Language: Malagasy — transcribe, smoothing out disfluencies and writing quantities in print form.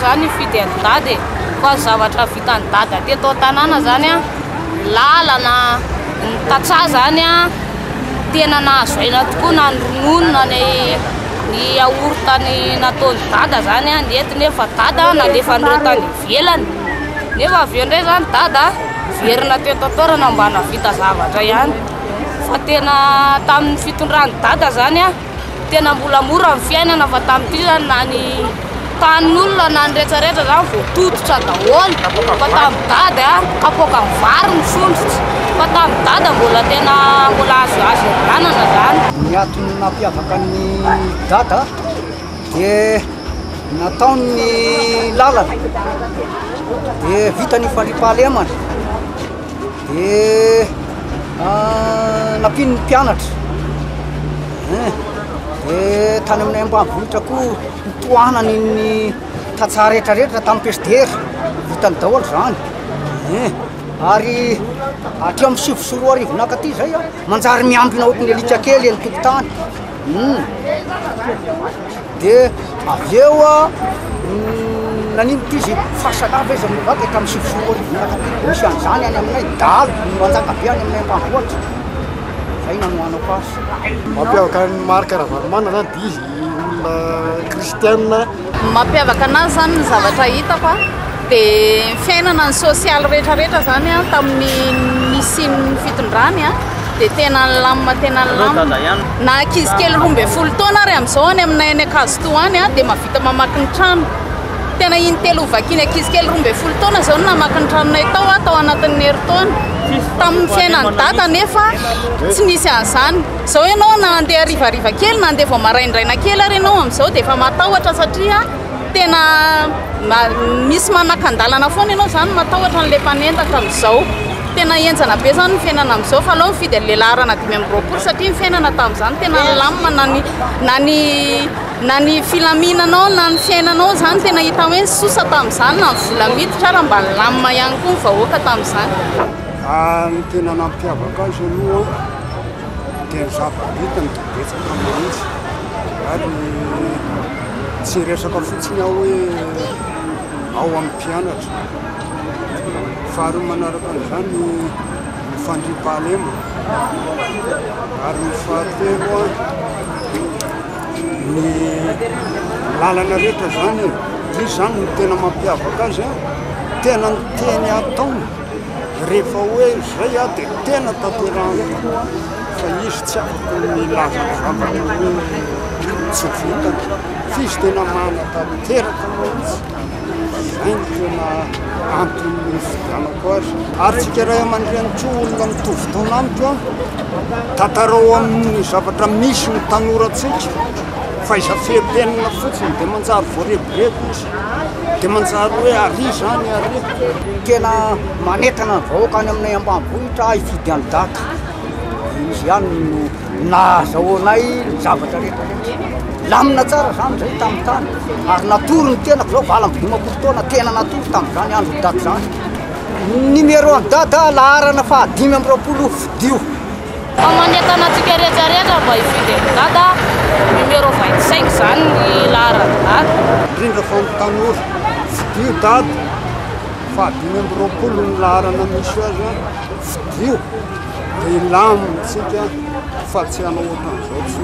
zany fidy ny dady fa zavatra vitany dady teto tanàna zany a lalana ny tatsa zany a tena nahazoaina tokoa na ny ronono na ny aortany nataony dada zany a nety nefa dada nalefa nireo tany ivelany nefa avy eo ndray zany dada verina teto atorana mba navita zavatra ihany fa tena tamin'ny fitondrany dada zany a tena mbola mora ny fiainana fa tamin'ity zany na ny tanin'olona na ny rehetrarehetra zany voatototra daholo fa tamin'ny dada kapoaka ny vary ny sondrotra fa tamin'ny dada mbola tena mbola azo ranana zany. Ny antony nampiavaka ny dada dia nataony lalana dia vita ny faripahalemana dia nampiny ny mpianatra dia tany aminay ambanivohitra koa nitohanany ny tatsa rehetrarehetra tamin'ny pesdera vitany daholo zany ary atry amin'ny 7 nakaty zay a manjary miambina ohatry ny alika kely ny tokotany dia avy eo a nanimity izy fahasalava izy amin'ny vady ka amin'ny 7 nakaty misy an'izany any aminay dalo manjaka be any aminay ambanivohitra zay nanohanako azy. Mampiavaka ny Marc Ravalomanana zany dia izy olona kristianina. Mampiavaka anazy zany ny zavatra hitako dia fiainana ny sosialy rehetrarehetra zany a tamin'ny nisin'ny fitondrany a dia tena lamina na ankizy kely 12 taona ary amin'izao any aminay any Akazotoa any a dia mavita mamaky ny trano tena iny telo ovakiny ankizy kely 12 taona zao no namaky ny tranonay tao anatin'ny herintaona tamin'ny fiainany dada nefa tsy nisy an'izany zao ianao na andeha arivariva kely na andeha vao maraindraina kely ary ianao amin'izao dia efa matahotra satria tena misy manakandalana foana ianao zany matahotra n'le mpanendaka amin'izao tena enjana be zany ny fiainana amin'izao fa aleo mifidy an'le laharana 5 satria ny fiainana tamin'izany tena lamina na ny filaminanao na ny fiainanao zany tena hita hoe sosa tamin'izany na ny vola miditra raha mba lamina ihany koa ny vahoaka tamin'izany. Ny tena nampiavaka azy aloha dia ny zava-bitany betsaka mihitsy ary tsy resaka fotsiny aho hoe ao amin'ny mpianatra fa ary manaraka an'izany ny fandriam-pahalemana ary ny fahatelo ny lalana rehetra zany izy zany ny tena mampiavaka azy tena ny teny ataony rehefa hoe zay a dia tena tanterahana tokoa fa izy tsy afaka milaza zavatra hoe tsy vitany fa izy tena mana-tanteraka mihitsy zay ny tena antony fidianako azy ary tsika ray aman-dreny koa olona mitovy taona amiko tantarao amin'ny zavatra misy ny tanorantsika fa iza fehpenina fotsiny dia manjary voareborebo izy dia manjary hoe ary zany ary tena manetana ny vahoaka any aminay ambanivohitra hifidy any data izy ihany no nahazahoanay zavatra rehetrarehetra lamina tsara zany zay tamin'ny tany ary natory ny tenako zao valam-dimapolo taona tena natory tamin'izany andro data zany numéro any data laharana 520 fidio fa manetana antsika rehetrarehetra mba hifidy ny dada numéro 25 zany ny laharana dada indrindra fa ny tanora fidio dada 520 ny laharana misy azy fidio dia ilamitsika fa tsy hanao ohatran'izao tsy